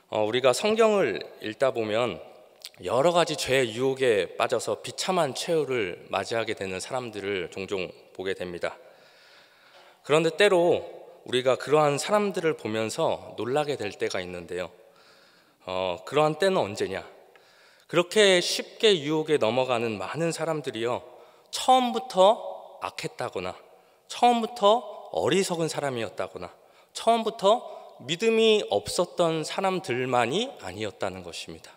우리가 성경을 읽다 보면 여러 가지 죄의 유혹에 빠져서 비참한 최후를 맞이하게 되는 사람들을 종종 보게 됩니다. 그런데 때로 우리가 그러한 사람들을 보면서 놀라게 될 때가 있는데요. 그러한 때는 언제냐? 그렇게 쉽게 유혹에 넘어가는 많은 사람들이요, 처음부터 악했다거나, 처음부터 어리석은 사람이었다거나, 처음부터 믿음이 없었던 사람들만이 아니었다는 것입니다.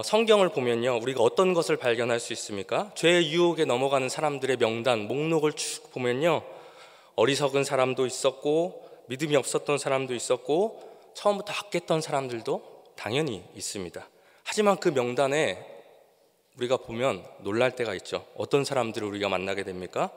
성경을 보면요, 우리가 어떤 것을 발견할 수 있습니까? 죄의 유혹에 넘어가는 사람들의 명단, 목록을 쭉 보면요, 어리석은 사람도 있었고 믿음이 없었던 사람도 있었고 처음부터 악했던 사람들도 당연히 있습니다. 하지만 그 명단에 우리가 보면 놀랄 때가 있죠. 어떤 사람들을 우리가 만나게 됩니까?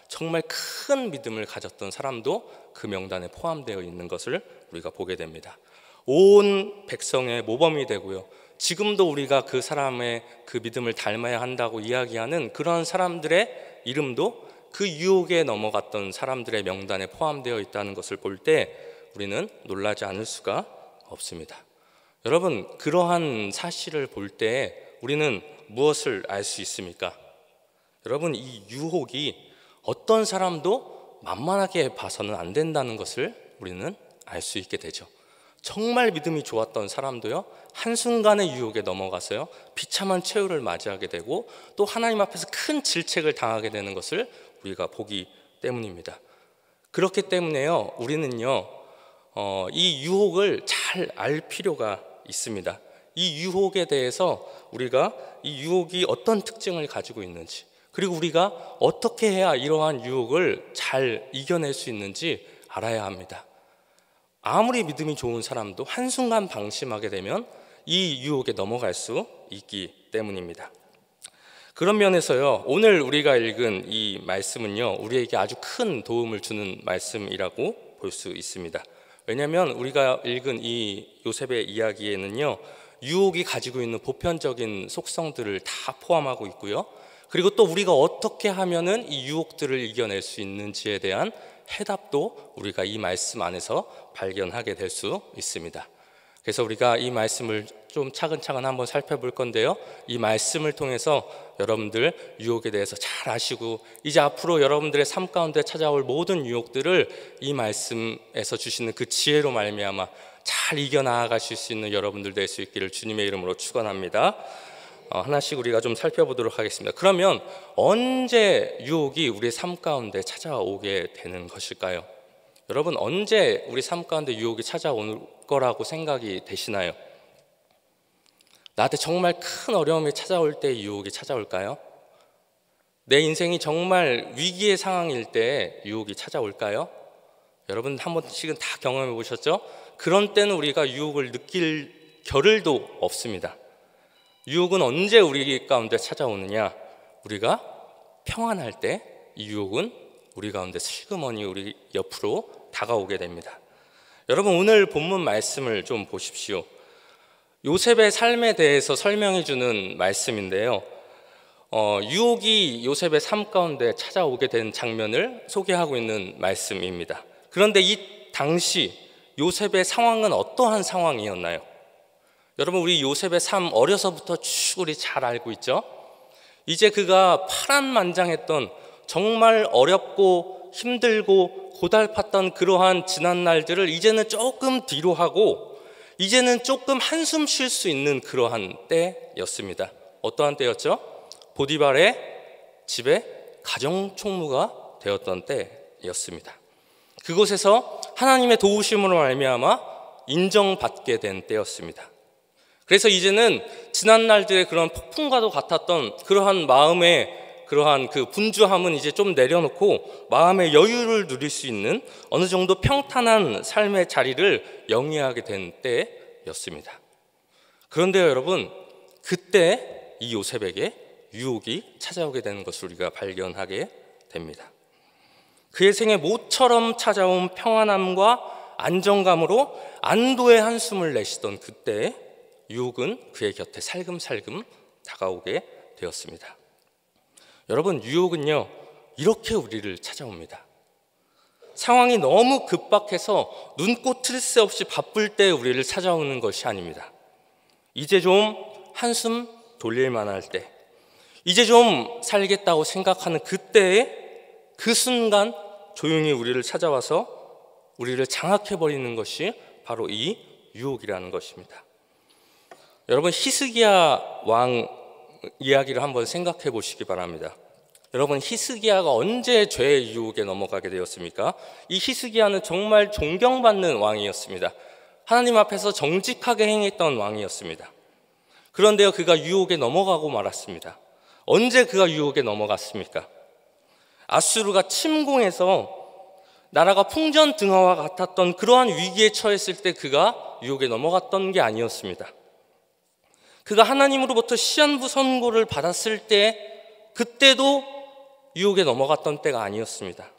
정말 큰 믿음을 가졌던 사람도 그 명단에 포함되어 있는 것을 우리가 보게 됩니다. 온 백성의 모범이 되고요, 지금도 우리가 그 사람의 그 믿음을 닮아야 한다고 이야기하는 그런 사람들의 이름도 그 유혹에 넘어갔던 사람들의 명단에 포함되어 있다는 것을 볼 때 우리는 놀라지 않을 수가 없습니다. 여러분, 그러한 사실을 볼 때 우리는 무엇을 알 수 있습니까? 여러분, 이 유혹이 어떤 사람도 만만하게 봐서는 안 된다는 것을 우리는 알 수 있게 되죠. 정말 믿음이 좋았던 사람도요, 한순간의 유혹에 넘어가서요, 비참한 최후를 맞이하게 되고 또 하나님 앞에서 큰 질책을 당하게 되는 것을 우리가 보기 때문입니다. 그렇기 때문에요, 우리는요, 이 유혹을 잘 알 필요가 있습니다. 이 유혹에 대해서 우리가 이 유혹이 어떤 특징을 가지고 있는지, 그리고 우리가 어떻게 해야 이러한 유혹을 잘 이겨낼 수 있는지 알아야 합니다. 아무리 믿음이 좋은 사람도 한순간 방심하게 되면 이 유혹에 넘어갈 수 있기 때문입니다. 그런 면에서요, 오늘 우리가 읽은 이 말씀은요, 우리에게 아주 큰 도움을 주는 말씀이라고 볼 수 있습니다. 왜냐하면 우리가 읽은 이 요셉의 이야기에는요, 유혹이 가지고 있는 보편적인 속성들을 다 포함하고 있고요, 그리고 또 우리가 어떻게 하면은 이 유혹들을 이겨낼 수 있는지에 대한 해답도 우리가 이 말씀 안에서 발견하게 될 수 있습니다. 그래서 우리가 이 말씀을 좀 차근차근 한번 살펴볼 건데요, 이 말씀을 통해서 여러분들 유혹에 대해서 잘 아시고 이제 앞으로 여러분들의 삶 가운데 찾아올 모든 유혹들을 이 말씀에서 주시는 그 지혜로 말미암아 잘 이겨나가실 수 있는 여러분들 될 수 있기를 주님의 이름으로 축원합니다. 하나씩 우리가 좀 살펴보도록 하겠습니다. 그러면 언제 유혹이 우리의 삶 가운데 찾아오게 되는 것일까요? 여러분, 언제 우리 삶 가운데 유혹이 찾아올 거라고 생각이 되시나요? 나한테 정말 큰 어려움이 찾아올 때 유혹이 찾아올까요? 내 인생이 정말 위기의 상황일 때 유혹이 찾아올까요? 여러분 한 번씩은 다 경험해 보셨죠? 그런 때는 우리가 유혹을 느낄 겨를도 없습니다. 유혹은 언제 우리 가운데 찾아오느냐? 우리가 평안할 때 이 유혹은 우리 가운데 슬그머니 우리 옆으로 다가오게 됩니다. 여러분, 오늘 본문 말씀을 좀 보십시오. 요셉의 삶에 대해서 설명해 주는 말씀인데요, 유혹이 요셉의 삶 가운데 찾아오게 된 장면을 소개하고 있는 말씀입니다. 그런데 이 당시 요셉의 상황은 어떠한 상황이었나요? 여러분, 우리 요셉의 삶 어려서부터 쭉 우리 잘 알고 있죠? 이제 그가 파란만장했던, 정말 어렵고 힘들고 고달팠던 그러한 지난 날들을 이제는 조금 뒤로 하고 이제는 조금 한숨 쉴 수 있는 그러한 때였습니다. 어떠한 때였죠? 보디발의 집에 가정총무가 되었던 때였습니다. 그곳에서 하나님의 도우심으로 말미암아 인정받게 된 때였습니다. 그래서 이제는 지난 날들의 그런 폭풍과도 같았던 그러한 마음의 그러한 그 분주함은 이제 좀 내려놓고 마음의 여유를 누릴 수 있는 어느 정도 평탄한 삶의 자리를 영위하게 된 때였습니다. 그런데요, 여러분, 그때 이 요셉에게 유혹이 찾아오게 되는 것을 우리가 발견하게 됩니다. 그의 생에 모처럼 찾아온 평안함과 안정감으로 안도의 한숨을 내쉬던 그때 유혹은 그의 곁에 살금살금 다가오게 되었습니다. 여러분, 유혹은요, 이렇게 우리를 찾아옵니다. 상황이 너무 급박해서 눈코 틀 새 없이 바쁠 때 우리를 찾아오는 것이 아닙니다. 이제 좀 한숨 돌릴 만할 때, 이제 좀 살겠다고 생각하는 그때에 그 순간 조용히 우리를 찾아와서 우리를 장악해버리는 것이 바로 이 유혹이라는 것입니다. 여러분, 히스기야 왕 이야기를 한번 생각해 보시기 바랍니다. 여러분, 히스기야가 언제 죄의 유혹에 넘어가게 되었습니까? 이 히스기야는 정말 존경받는 왕이었습니다. 하나님 앞에서 정직하게 행했던 왕이었습니다. 그런데요, 그가 유혹에 넘어가고 말았습니다. 언제 그가 유혹에 넘어갔습니까? 아수르가 침공해서 나라가 풍전등화와 같았던 그러한 위기에 처했을 때 그가 유혹에 넘어갔던 게 아니었습니다. 그가 하나님으로부터 시한부 선고를 받았을 때 그때도 유혹에 넘어갔던 때가 아니었습니다.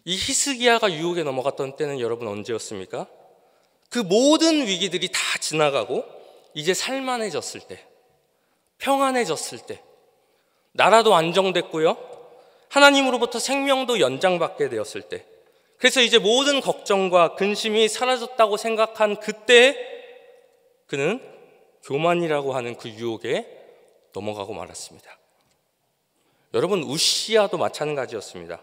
이 히스기야가 유혹에 넘어갔던 때는 여러분 언제였습니까? 그 모든 위기들이 다 지나가고 이제 살만해졌을 때, 평안해졌을 때, 나라도 안정됐고요, 하나님으로부터 생명도 연장받게 되었을 때, 그래서 이제 모든 걱정과 근심이 사라졌다고 생각한 그때 그는 교만이라고 하는 그 유혹에 넘어가고 말았습니다. 여러분, 우시야도 마찬가지였습니다.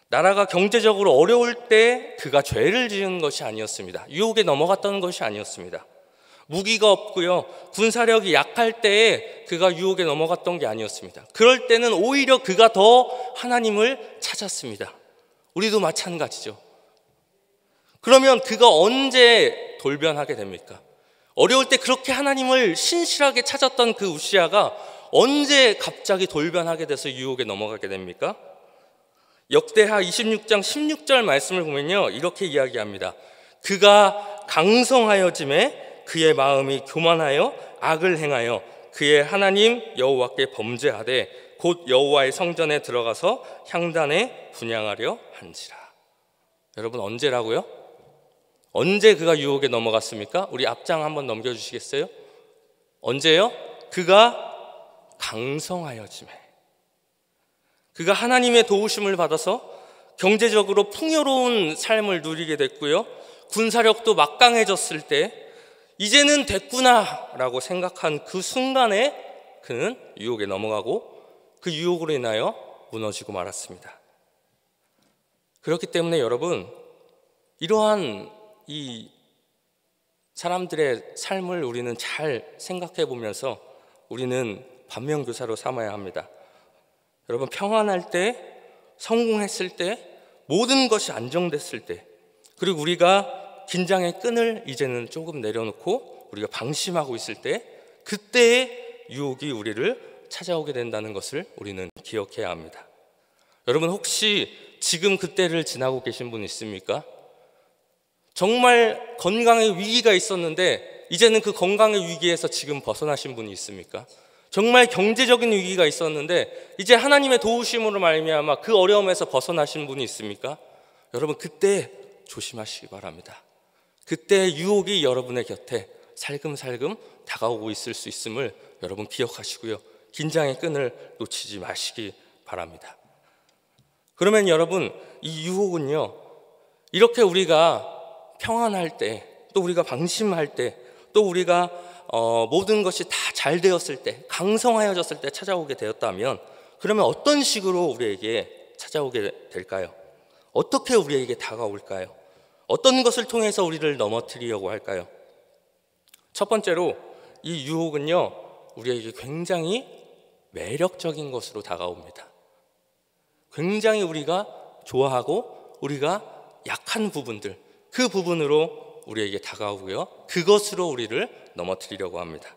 나라가 경제적으로 어려울 때 그가 죄를 지은 것이 아니었습니다. 유혹에 넘어갔던 것이 아니었습니다. 무기가 없고요, 군사력이 약할 때에 그가 유혹에 넘어갔던 게 아니었습니다. 그럴 때는 오히려 그가 더 하나님을 찾았습니다. 우리도 마찬가지죠. 그러면 그가 언제 돌변하게 됩니까? 어려울 때 그렇게 하나님을 신실하게 찾았던 그 우시야가 언제 갑자기 돌변하게 돼서 유혹에 넘어가게 됩니까? 역대하 26장 16절 말씀을 보면요, 이렇게 이야기합니다. 그가 강성하여짐에 그의 마음이 교만하여 악을 행하여 그의 하나님 여호와께 범죄하되 곧 여호와의 성전에 들어가서 향단에 분향하려 한지라. 여러분, 언제라고요? 언제 그가 유혹에 넘어갔습니까? 우리 앞장 한번 넘겨주시겠어요? 언제요? 그가 강성하여짐에, 그가 하나님의 도우심을 받아서 경제적으로 풍요로운 삶을 누리게 됐고요, 군사력도 막강해졌을 때 이제는 됐구나 라고 생각한 그 순간에 그는 유혹에 넘어가고 그 유혹으로 인하여 무너지고 말았습니다. 그렇기 때문에 여러분, 이러한 이 사람들의 삶을 우리는 잘 생각해 보면서 우리는 반면교사로 삼아야 합니다. 여러분, 평안할 때, 성공했을 때, 모든 것이 안정됐을 때, 그리고 우리가 긴장의 끈을 이제는 조금 내려놓고 우리가 방심하고 있을 때, 그때의 유혹이 우리를 찾아오게 된다는 것을 우리는 기억해야 합니다. 여러분, 혹시 지금 그때를 지나고 계신 분 있습니까? 정말 건강에 위기가 있었는데 이제는 그 건강의 위기에서 지금 벗어나신 분이 있습니까? 정말 경제적인 위기가 있었는데 이제 하나님의 도우심으로 말미암아 그 어려움에서 벗어나신 분이 있습니까? 여러분, 그때 조심하시기 바랍니다. 그때 유혹이 여러분의 곁에 살금살금 다가오고 있을 수 있음을 여러분 기억하시고요, 긴장의 끈을 놓치지 마시기 바랍니다. 그러면 여러분, 이 유혹은요, 이렇게 우리가 평안할 때, 또 우리가 방심할 때, 또 우리가 모든 것이 다 잘 되었을 때, 강성하여졌을 때 찾아오게 되었다면, 그러면 어떤 식으로 우리에게 찾아오게 될까요? 어떻게 우리에게 다가올까요? 어떤 것을 통해서 우리를 넘어뜨리려고 할까요? 첫 번째로 이 유혹은요, 우리에게 굉장히 매력적인 것으로 다가옵니다. 굉장히 우리가 좋아하고 우리가 약한 부분들, 그 부분으로 우리에게 다가오고요, 그것으로 우리를 넘어뜨리려고 합니다.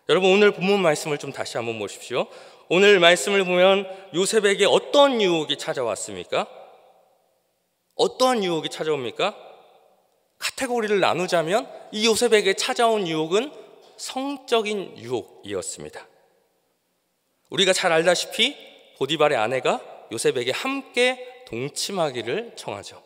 여러분, 오늘 본문 말씀을 좀 다시 한번 보십시오. 오늘 말씀을 보면 요셉에게 어떤 유혹이 찾아왔습니까? 어떠한 유혹이 찾아옵니까? 카테고리를 나누자면 이 요셉에게 찾아온 유혹은 성적인 유혹이었습니다. 우리가 잘 알다시피 보디발의 아내가 요셉에게 함께 동침하기를 청하죠.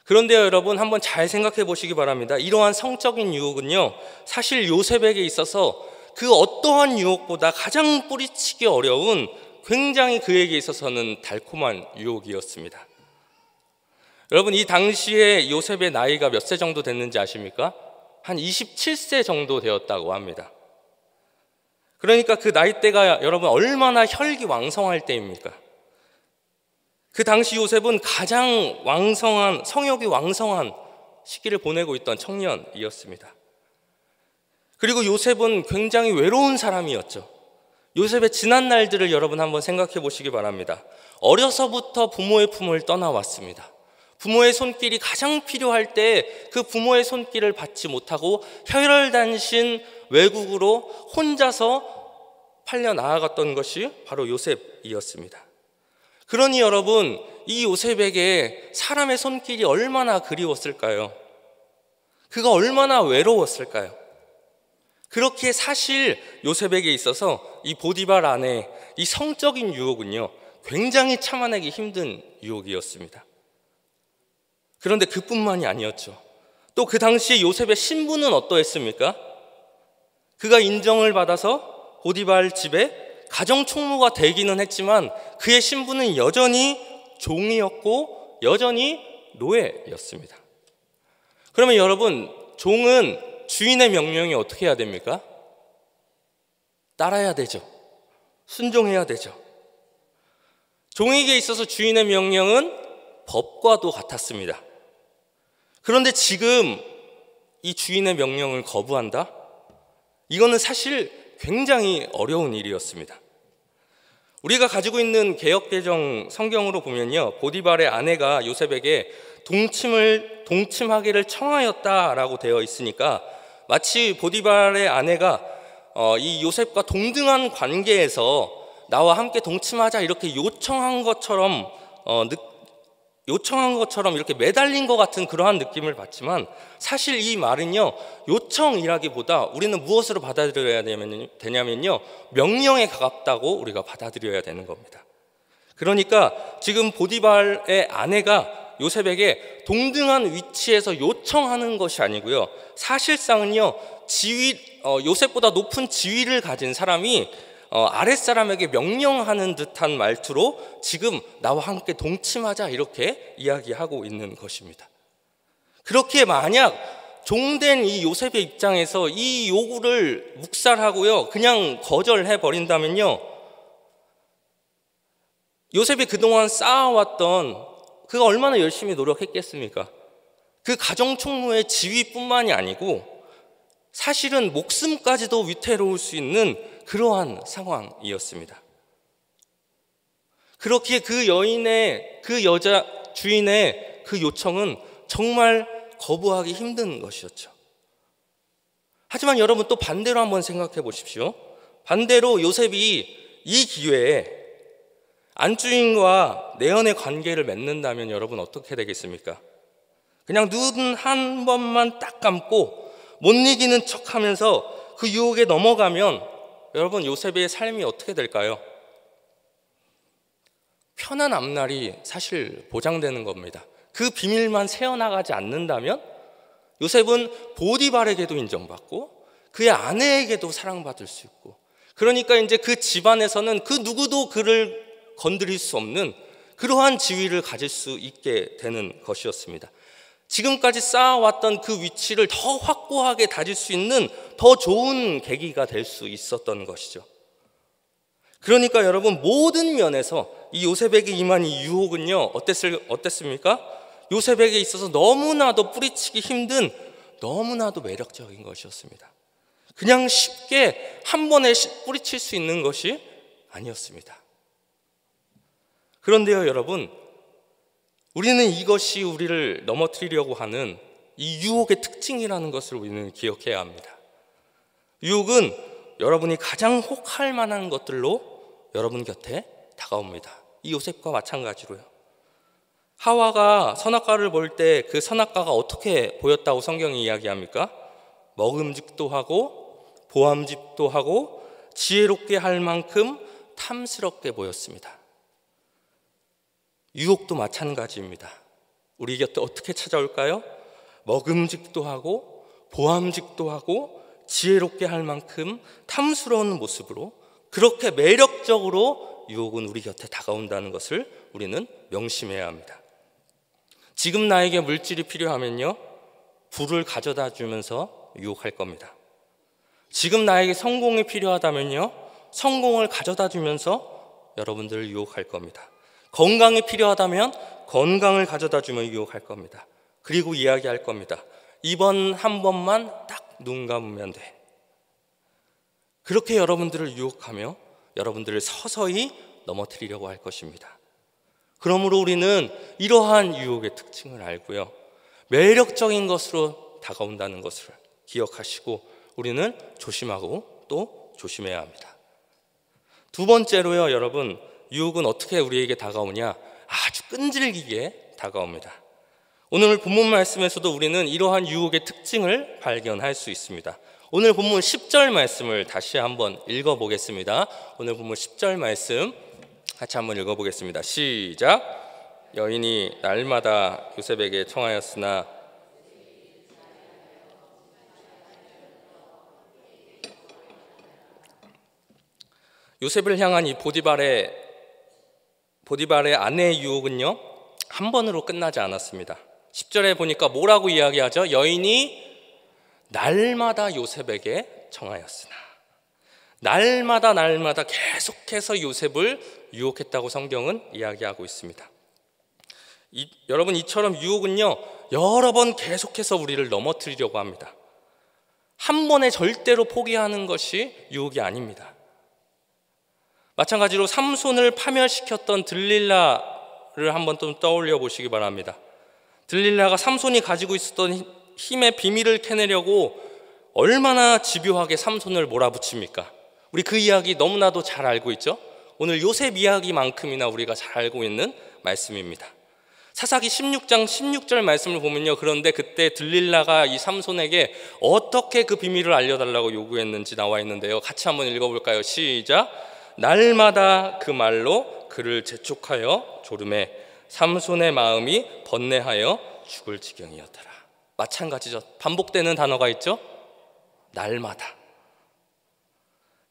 그런데요, 여러분, 한번 잘 생각해 보시기 바랍니다. 이러한 성적인 유혹은요, 사실 요셉에게 있어서 그 어떠한 유혹보다 가장 뿌리치기 어려운, 굉장히 그에게 있어서는 달콤한 유혹이었습니다. 여러분, 이 당시에 요셉의 나이가 몇 세 정도 됐는지 아십니까? 한 27세 정도 되었다고 합니다. 그러니까 그 나이대가 여러분 얼마나 혈기왕성할 때입니까? 그 당시 요셉은 가장 왕성한, 성욕이 왕성한 시기를 보내고 있던 청년이었습니다. 그리고 요셉은 굉장히 외로운 사람이었죠. 요셉의 지난 날들을 여러분 한번 생각해 보시기 바랍니다. 어려서부터 부모의 품을 떠나왔습니다. 부모의 손길이 가장 필요할 때 그 부모의 손길을 받지 못하고 혈혈단신 외국으로 혼자서 팔려 나아갔던 것이 바로 요셉이었습니다. 그러니 여러분, 이 요셉에게 사람의 손길이 얼마나 그리웠을까요? 그가 얼마나 외로웠을까요? 그렇게 사실 요셉에게 있어서 이 보디발 아내, 이 성적인 유혹은요, 굉장히 참아내기 힘든 유혹이었습니다. 그런데 그뿐만이 아니었죠. 또 그 당시에 요셉의 신분은 어떠했습니까? 그가 인정을 받아서 보디발 집에 가정총무가 되기는 했지만 그의 신분은 여전히 종이었고 여전히 노예였습니다. 그러면 여러분, 종은 주인의 명령이 어떻게 해야 됩니까? 따라야 되죠. 순종해야 되죠. 종에게 있어서 주인의 명령은 법과도 같았습니다. 그런데 지금 이 주인의 명령을 거부한다? 이거는 사실 굉장히 어려운 일이었습니다. 우리가 가지고 있는 개역개정 성경으로 보면요, 보디발의 아내가 요셉에게 동침하기를 청하였다라고 되어 있으니까 마치 보디발의 아내가 이 요셉과 동등한 관계에서 나와 함께 동침하자 이렇게 요청한 것처럼 이렇게 매달린 것 같은 그러한 느낌을 받지만 사실 이 말은요, 요청이라기보다 우리는 무엇으로 받아들여야 되냐면요, 명령에 가깝다고 우리가 받아들여야 되는 겁니다. 그러니까 지금 보디발의 아내가 요셉에게 동등한 위치에서 요청하는 것이 아니고요, 사실상은요, 요셉보다 높은 지위를 가진 사람이 아랫사람에게 명령하는 듯한 말투로 지금 나와 함께 동침하자 이렇게 이야기하고 있는 것입니다. 그렇게 만약 종된 이 요셉의 입장에서 이 요구를 묵살하고요, 그냥 거절해 버린다면요, 요셉이 그동안 쌓아왔던, 그가 얼마나 열심히 노력했겠습니까? 그 가정총무의 지위뿐만이 아니고 사실은 목숨까지도 위태로울 수 있는 그러한 상황이었습니다. 그렇기에 그 여자 주인의 그 요청은 정말 거부하기 힘든 것이었죠. 하지만 여러분, 또 반대로 한번 생각해 보십시오. 반대로 요셉이 이 기회에 안주인과 내연의 관계를 맺는다면 여러분 어떻게 되겠습니까? 그냥 눈 한 번만 딱 감고 못 이기는 척하면서 그 유혹에 넘어가면 여러분, 요셉의 삶이 어떻게 될까요? 편한 앞날이 사실 보장되는 겁니다. 그 비밀만 새어나가지 않는다면 요셉은 보디발에게도 인정받고 그의 아내에게도 사랑받을 수 있고, 그러니까 이제 그 집안에서는 그 누구도 그를 건드릴 수 없는 그러한 지위를 가질 수 있게 되는 것이었습니다. 지금까지 쌓아왔던 그 위치를 더 확고하게 다질 수 있는 더 좋은 계기가 될 수 있었던 것이죠. 그러니까 여러분, 모든 면에서 이 요셉에게 임한 이 유혹은요, 어땠습니까? 요셉에게 있어서 너무나도 뿌리치기 힘든, 너무나도 매력적인 것이었습니다. 그냥 쉽게 한 번에 뿌리칠 수 있는 것이 아니었습니다. 그런데요, 여러분, 우리는 이것이 우리를 넘어뜨리려고 하는 이 유혹의 특징이라는 것을 우리는 기억해야 합니다. 유혹은 여러분이 가장 혹할 만한 것들로 여러분 곁에 다가옵니다. 이 요셉과 마찬가지로요. 하와가 선악과를 볼 때 그 선악과가 어떻게 보였다고 성경이 이야기합니까? 먹음직도 하고 보암직도 하고 지혜롭게 할 만큼 탐스럽게 보였습니다. 유혹도 마찬가지입니다. 우리 곁에 어떻게 찾아올까요? 먹음직도 하고 보암직도 하고 지혜롭게 할 만큼 탐스러운 모습으로, 그렇게 매력적으로 유혹은 우리 곁에 다가온다는 것을 우리는 명심해야 합니다. 지금 나에게 물질이 필요하면요, 부를 가져다 주면서 유혹할 겁니다. 지금 나에게 성공이 필요하다면요, 성공을 가져다 주면서 여러분들을 유혹할 겁니다. 건강이 필요하다면 건강을 가져다 주며 유혹할 겁니다. 그리고 이야기할 겁니다. 이번 한 번만 딱 눈 감으면 돼. 그렇게 여러분들을 유혹하며 여러분들을 서서히 넘어뜨리려고 할 것입니다. 그러므로 우리는 이러한 유혹의 특징을 알고요, 매력적인 것으로 다가온다는 것을 기억하시고 우리는 조심하고 또 조심해야 합니다. 두 번째로요, 여러분, 유혹은 어떻게 우리에게 다가오냐? 아주 끈질기게 다가옵니다. 오늘 본문 말씀에서도 우리는 이러한 유혹의 특징을 발견할 수 있습니다. 오늘 본문 10절 말씀을 다시 한번 읽어보겠습니다. 오늘 본문 10절 말씀 같이 한번 읽어보겠습니다. 시작. 여인이 날마다 요셉에게 청하였으나 요셉을 향한 이 보디발의 아내의 유혹은요, 한 번으로 끝나지 않았습니다. 10절에 보니까 뭐라고 이야기하죠? 여인이 날마다 요셉에게 청하였으나, 날마다 계속해서 요셉을 유혹했다고 성경은 이야기하고 있습니다. 여러분, 이처럼 유혹은요, 여러 번 계속해서 우리를 넘어뜨리려고 합니다. 한 번에 절대로 포기하는 것이 유혹이 아닙니다. 마찬가지로 삼손을 파멸시켰던 들릴라를 한번 좀 떠올려 보시기 바랍니다. 들릴라가 삼손이 가지고 있었던 힘의 비밀을 캐내려고 얼마나 집요하게 삼손을 몰아붙입니까? 우리 그 이야기 너무나도 잘 알고 있죠? 오늘 요셉 이야기만큼이나 우리가 잘 알고 있는 말씀입니다. 사사기 16장 16절 말씀을 보면요, 그런데 그때 들릴라가 이 삼손에게 어떻게 그 비밀을 알려달라고 요구했는지 나와 있는데요, 같이 한번 읽어볼까요? 시작. 날마다 그 말로 그를 재촉하여 조르매 삼손의 마음이 번뇌하여 죽을 지경이었더라. 마찬가지죠. 반복되는 단어가 있죠. 날마다.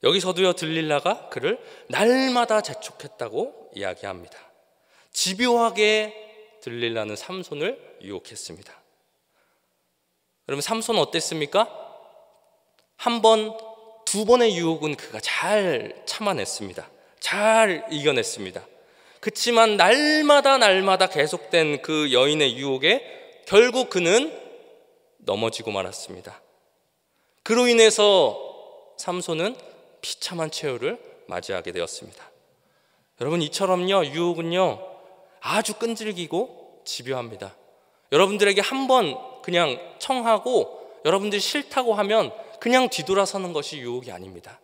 여기서도요, 들릴라가 그를 날마다 재촉했다고 이야기합니다. 집요하게 들릴라는 삼손을 유혹했습니다. 여러분, 삼손 어땠습니까? 한 번, 두 번의 유혹은 그가 잘 참아냈습니다. 잘 이겨냈습니다. 그렇지만 날마다 계속된 그 여인의 유혹에 결국 그는 넘어지고 말았습니다. 그로 인해서 삼손은 비참한 최후를 맞이하게 되었습니다. 여러분, 이처럼요, 유혹은요 아주 끈질기고 집요합니다. 여러분들에게 한 번 그냥 청하고 여러분들이 싫다고 하면 그냥 뒤돌아서는 것이 유혹이 아닙니다.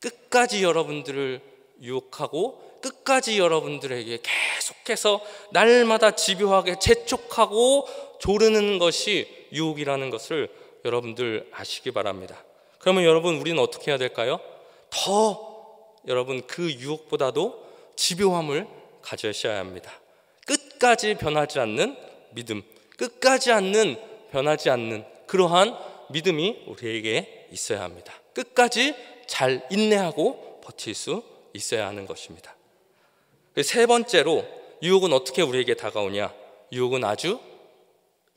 끝까지 여러분들을 유혹하고 끝까지 여러분들에게 계속해서 날마다 집요하게 재촉하고 조르는 것이 유혹이라는 것을 여러분들 아시기 바랍니다. 그러면 여러분, 우리는 어떻게 해야 될까요? 더 여러분, 그 유혹보다도 집요함을 가져셔야 합니다. 끝까지 변하지 않는 믿음, 끝까지 변하지 않는 그러한 믿음이 우리에게 있어야 합니다. 끝까지 잘 인내하고 버틸 수 있어야 하는 것입니다. 세 번째로, 유혹은 어떻게 우리에게 다가오냐? 유혹은 아주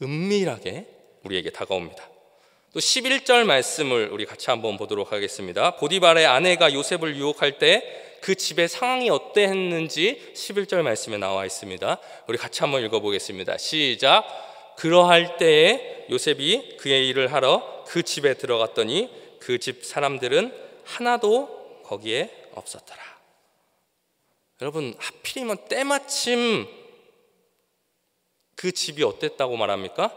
은밀하게 우리에게 다가옵니다. 또 11절 말씀을 우리 같이 한번 보도록 하겠습니다. 보디발의 아내가 요셉을 유혹할 때 그 집의 상황이 어땠는지 11절 말씀에 나와 있습니다. 우리 같이 한번 읽어보겠습니다. 시작. 그러할 때에 요셉이 그의 일을 하러 그 집에 들어갔더니 그 집 사람들은 하나도 거기에 없었더라. 여러분, 하필이면 때마침 그 집이 어땠다고 말합니까?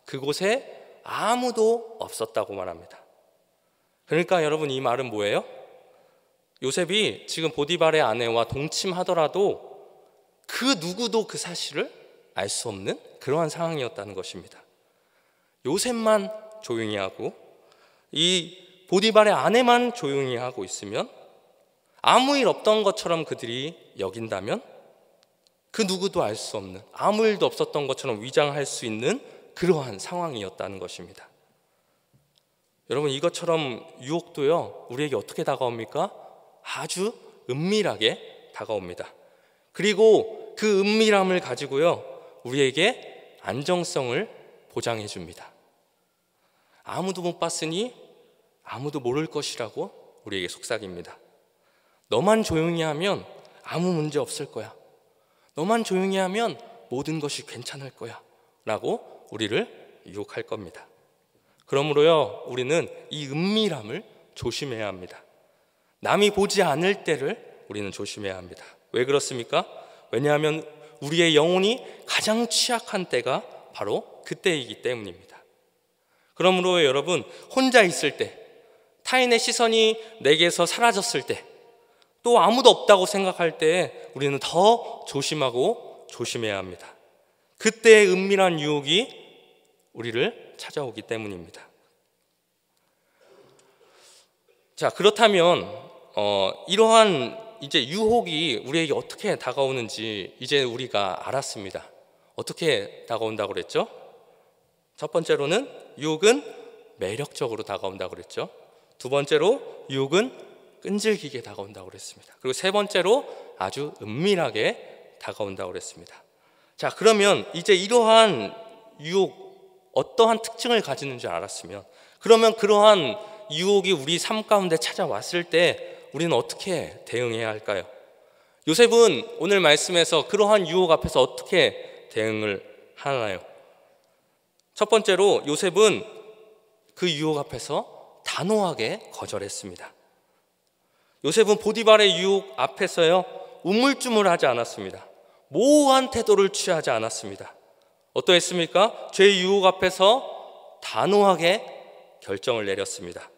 그곳에 아무도 없었다고 말합니다. 그러니까 여러분, 이 말은 뭐예요? 요셉이 지금 보디발의 아내와 동침하더라도 그 누구도 그 사실을 알 수 없는 그러한 상황이었다는 것입니다. 요셉만 조용히 하고 이 보디발의 아내만 조용히 하고 있으면, 아무 일 없던 것처럼 그들이 여긴다면 그 누구도 알 수 없는, 아무 일도 없었던 것처럼 위장할 수 있는 그러한 상황이었다는 것입니다. 여러분, 이것처럼 유혹도요 우리에게 어떻게 다가옵니까? 아주 은밀하게 다가옵니다. 그리고 그 은밀함을 가지고요 우리에게 안정성을 보장해 줍니다. 아무도 못 봤으니 아무도 모를 것이라고 우리에게 속삭입니다. 너만 조용히 하면 아무 문제 없을 거야. 너만 조용히 하면 모든 것이 괜찮을 거야 라고 우리를 유혹할 겁니다. 그러므로요, 우리는 이 은밀함을 조심해야 합니다. 남이 보지 않을 때를 우리는 조심해야 합니다. 왜 그렇습니까? 왜냐하면 우리의 영혼이 가장 취약한 때가 바로 그때이기 때문입니다. 그러므로 여러분, 혼자 있을 때, 타인의 시선이 내게서 사라졌을 때, 또 아무도 없다고 생각할 때 우리는 더 조심하고 조심해야 합니다. 그때의 은밀한 유혹이 우리를 찾아오기 때문입니다. 자, 그렇다면 이러한 이제 유혹이 우리에게 어떻게 다가오는지 이제 우리가 알았습니다. 어떻게 다가온다고 그랬죠? 첫 번째로는 유혹은 매력적으로 다가온다고 그랬죠. 두 번째로 유혹은 끈질기게 다가온다고 그랬습니다. 그리고 세 번째로 아주 은밀하게 다가온다고 그랬습니다. 자, 그러면 이제 이러한 유혹, 어떠한 특징을 가지는 줄 알았으면, 그러면 그러한 유혹이 우리 삶 가운데 찾아왔을 때 우리는 어떻게 대응해야 할까요? 요셉은 오늘 말씀에서 그러한 유혹 앞에서 어떻게 대응을 하나요? 첫 번째로 요셉은 그 유혹 앞에서 단호하게 거절했습니다. 요셉은 보디발의 유혹 앞에서요, 우물쭈물하지 않았습니다. 모호한 태도를 취하지 않았습니다. 어떠했습니까? 죄의 유혹 앞에서 단호하게 결정을 내렸습니다.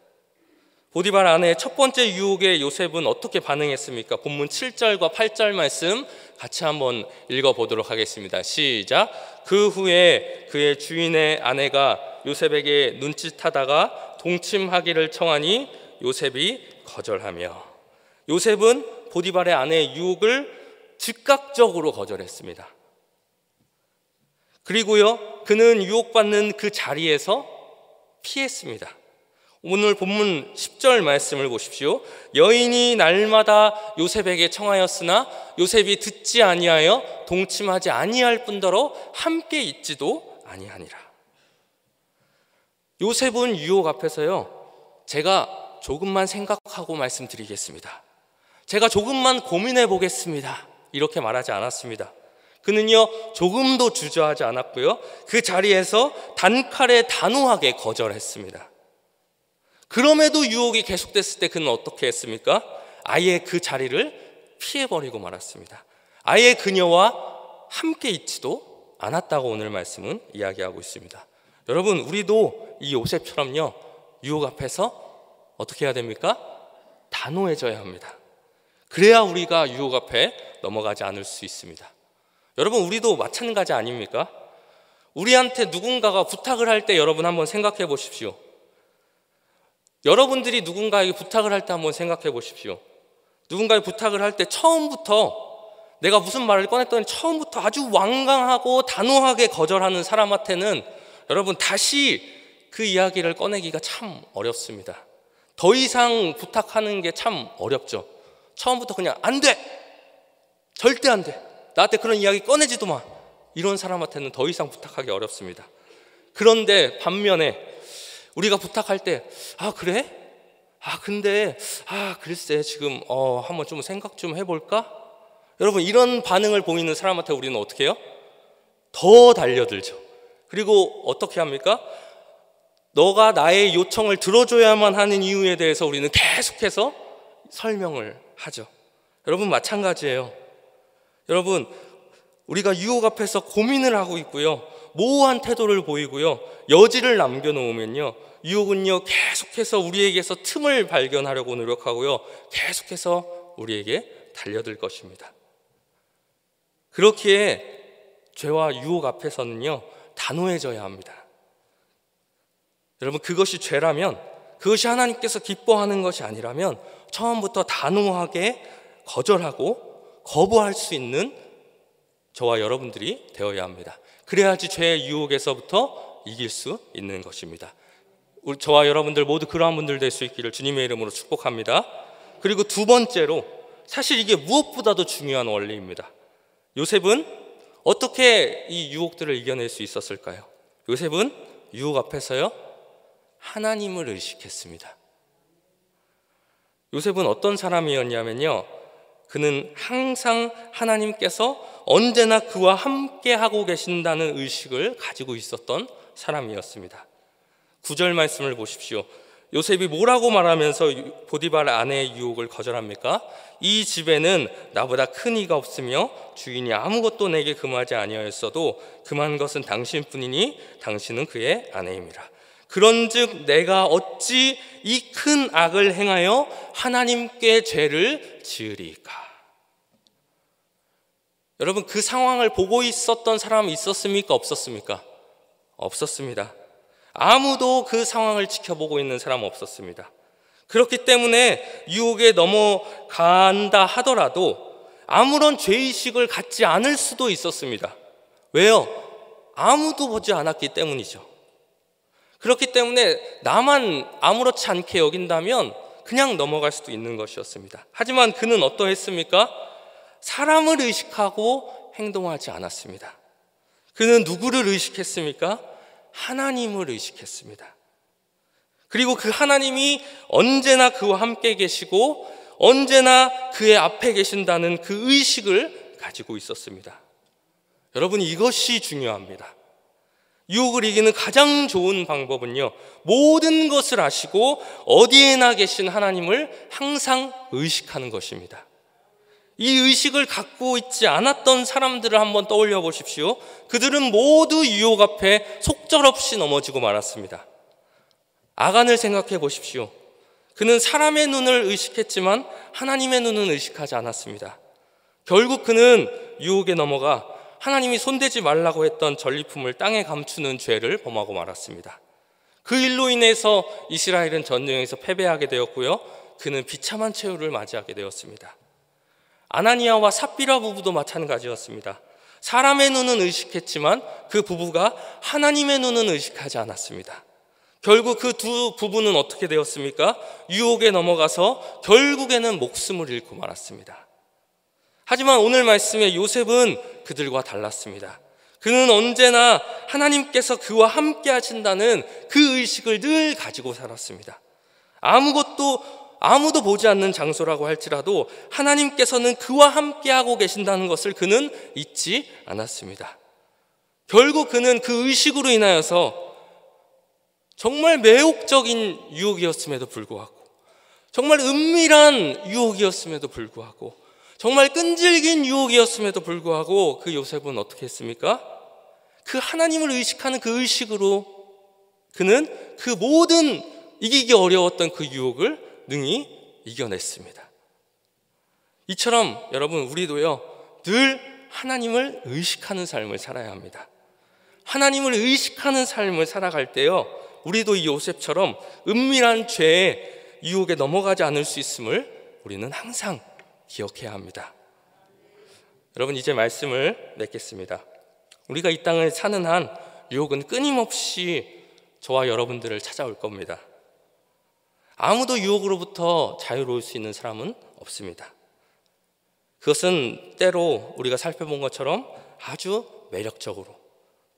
보디발 아내의 첫 번째 유혹에 요셉은 어떻게 반응했습니까? 본문 7절과 8절 말씀 같이 한번 읽어보도록 하겠습니다. 시작. 그 후에 그의 주인의 아내가 요셉에게 눈짓하다가 동침하기를 청하니 요셉이 거절하며, 요셉은 보디발의 아내의 유혹을 즉각적으로 거절했습니다. 그리고요, 그는 유혹받는 그 자리에서 피했습니다. 오늘 본문 10절 말씀을 보십시오. 여인이 날마다 요셉에게 청하였으나 요셉이 듣지 아니하여 동침하지 아니할 뿐더러 함께 있지도 아니하니라. 요셉은 유혹 앞에서요, 제가 조금만 생각하고 말씀드리겠습니다, 제가 조금만 고민해 보겠습니다, 이렇게 말하지 않았습니다. 그는요, 조금도 주저하지 않았고요, 그 자리에서 단칼에 단호하게 거절했습니다. 그럼에도 유혹이 계속됐을 때 그는 어떻게 했습니까? 아예 그 자리를 피해버리고 말았습니다. 아예 그녀와 함께 있지도 않았다고 오늘 말씀은 이야기하고 있습니다. 여러분, 우리도 이 요셉처럼요, 유혹 앞에서 어떻게 해야 됩니까? 단호해져야 합니다. 그래야 우리가 유혹 앞에 넘어가지 않을 수 있습니다. 여러분, 우리도 마찬가지 아닙니까? 우리한테 누군가가 부탁을 할 때 여러분 한번 생각해 보십시오. 여러분들이 누군가에게 부탁을 할 때 한번 생각해 보십시오. 누군가의 부탁을 할 때 처음부터 내가 무슨 말을 꺼냈더니 처음부터 아주 완강하고 단호하게 거절하는 사람한테는 여러분 다시 그 이야기를 꺼내기가 참 어렵습니다. 더 이상 부탁하는 게 참 어렵죠. 처음부터 그냥 안 돼! 절대 안 돼! 나한테 그런 이야기 꺼내지도 마! 이런 사람한테는 더 이상 부탁하기 어렵습니다. 그런데 반면에 우리가 부탁할 때, 아 그래? 아 근데 글쎄 지금 한번 좀 생각 좀 해볼까? 여러분, 이런 반응을 보이는 사람한테 우리는 어떻게 해요? 더 달려들죠. 그리고 어떻게 합니까? 너가 나의 요청을 들어줘야만 하는 이유에 대해서 우리는 계속해서 설명을 하죠. 여러분, 마찬가지예요. 여러분, 우리가 유혹 앞에서 고민을 하고 있고요, 모호한 태도를 보이고요, 여지를 남겨놓으면요, 유혹은요 계속해서 우리에게서 틈을 발견하려고 노력하고요, 계속해서 우리에게 달려들 것입니다. 그렇기에 죄와 유혹 앞에서는요 단호해져야 합니다. 여러분, 그것이 죄라면, 그것이 하나님께서 기뻐하는 것이 아니라면 처음부터 단호하게 거절하고 거부할 수 있는 저와 여러분들이 되어야 합니다. 그래야지 죄의 유혹에서부터 이길 수 있는 것입니다. 저와 여러분들 모두 그러한 분들 될 수 있기를 주님의 이름으로 축복합니다. 그리고 두 번째로, 사실 이게 무엇보다도 중요한 원리입니다. 요셉은 어떻게 이 유혹들을 이겨낼 수 있었을까요? 요셉은 유혹 앞에서요, 하나님을 의식했습니다. 요셉은 어떤 사람이었냐면요, 그는 항상 하나님께서 언제나 그와 함께 하고 계신다는 의식을 가지고 있었던 사람이었습니다. 9절 말씀을 보십시오. 요셉이 뭐라고 말하면서 보디발 아내의 유혹을 거절합니까? 이 집에는 나보다 큰 이가 없으며 주인이 아무것도 내게 금하지 아니하였어도 금한 것은 당신뿐이니 당신은 그의 아내임이라. 그런즉 내가 어찌 이 큰 악을 행하여 하나님께 죄를 지으리까? 여러분, 그 상황을 보고 있었던 사람이 있었습니까? 없었습니까? 없었습니다. 아무도 그 상황을 지켜보고 있는 사람은 없었습니다. 그렇기 때문에 유혹에 넘어간다 하더라도 아무런 죄의식을 갖지 않을 수도 있었습니다. 왜요? 아무도 보지 않았기 때문이죠. 그렇기 때문에 나만 아무렇지 않게 여긴다면 그냥 넘어갈 수도 있는 것이었습니다. 하지만 그는 어떠했습니까? 사람을 의식하고 행동하지 않았습니다. 그는 누구를 의식했습니까? 하나님을 의식했습니다. 그리고 그 하나님이 언제나 그와 함께 계시고 언제나 그의 앞에 계신다는 그 의식을 가지고 있었습니다. 여러분, 이것이 중요합니다. 유혹을 이기는 가장 좋은 방법은요, 모든 것을 아시고 어디에나 계신 하나님을 항상 의식하는 것입니다. 이 의식을 갖고 있지 않았던 사람들을 한번 떠올려 보십시오. 그들은 모두 유혹 앞에 속절없이 넘어지고 말았습니다. 아간을 생각해 보십시오. 그는 사람의 눈을 의식했지만 하나님의 눈은 의식하지 않았습니다. 결국 그는 유혹에 넘어가 하나님이 손대지 말라고 했던 전리품을 땅에 감추는 죄를 범하고 말았습니다. 그 일로 인해서 이스라엘은 전쟁에서 패배하게 되었고요, 그는 비참한 최후를 맞이하게 되었습니다. 아나니아와 삽비라 부부도 마찬가지였습니다. 사람의 눈은 의식했지만 그 부부가 하나님의 눈은 의식하지 않았습니다. 결국 그 두 부부는 어떻게 되었습니까? 유혹에 넘어가서 결국에는 목숨을 잃고 말았습니다. 하지만 오늘 말씀의 요셉은 그들과 달랐습니다. 그는 언제나 하나님께서 그와 함께 하신다는 그 의식을 늘 가지고 살았습니다. 아무도 보지 않는 장소라고 할지라도 하나님께서는 그와 함께하고 계신다는 것을 그는 잊지 않았습니다. 결국 그는 그 의식으로 인하여서 정말 매혹적인 유혹이었음에도 불구하고, 정말 은밀한 유혹이었음에도 불구하고, 정말 끈질긴 유혹이었음에도 불구하고 그 요셉은 어떻게 했습니까? 그 하나님을 의식하는 그 의식으로 그는 그 모든 이기기 어려웠던 그 유혹을 능히 이겨냈습니다. 이처럼 여러분, 우리도요, 늘 하나님을 의식하는 삶을 살아야 합니다. 하나님을 의식하는 삶을 살아갈 때요, 우리도 이 요셉처럼 은밀한 죄의 유혹에 넘어가지 않을 수 있음을 우리는 항상 기억해야 합니다. 여러분, 이제 말씀을 맺겠습니다. 우리가 이 땅을 사는 한 유혹은 끊임없이 저와 여러분들을 찾아올 겁니다. 아무도 유혹으로부터 자유로울 수 있는 사람은 없습니다. 그것은 때로 우리가 살펴본 것처럼 아주 매력적으로,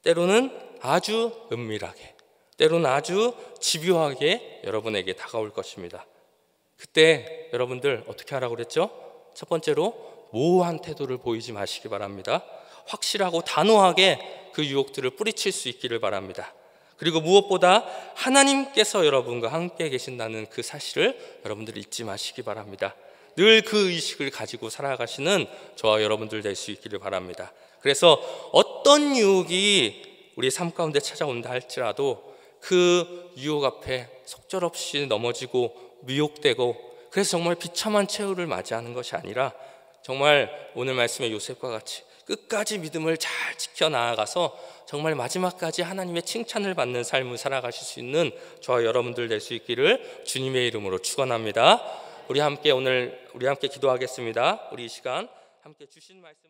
때로는 아주 은밀하게, 때로는 아주 집요하게 여러분에게 다가올 것입니다. 그때 여러분들 어떻게 하라고 그랬죠? 첫 번째로 모호한 태도를 보이지 마시기 바랍니다. 확실하고 단호하게 그 유혹들을 뿌리칠 수 있기를 바랍니다. 그리고 무엇보다 하나님께서 여러분과 함께 계신다는 그 사실을 여러분들이 잊지 마시기 바랍니다. 늘 그 의식을 가지고 살아가시는 저와 여러분들 될 수 있기를 바랍니다. 그래서 어떤 유혹이 우리 삶 가운데 찾아온다 할지라도 그 유혹 앞에 속절없이 넘어지고 미혹되고, 그래서 정말 비참한 최후를 맞이하는 것이 아니라 정말 오늘 말씀의 요셉과 같이 끝까지 믿음을 잘 지켜나가서 정말 마지막까지 하나님의 칭찬을 받는 삶을 살아가실 수 있는 저와 여러분들 될 수 있기를 주님의 이름으로 축원합니다. 우리 함께 기도하겠습니다. 우리 이 시간 함께 주신 말씀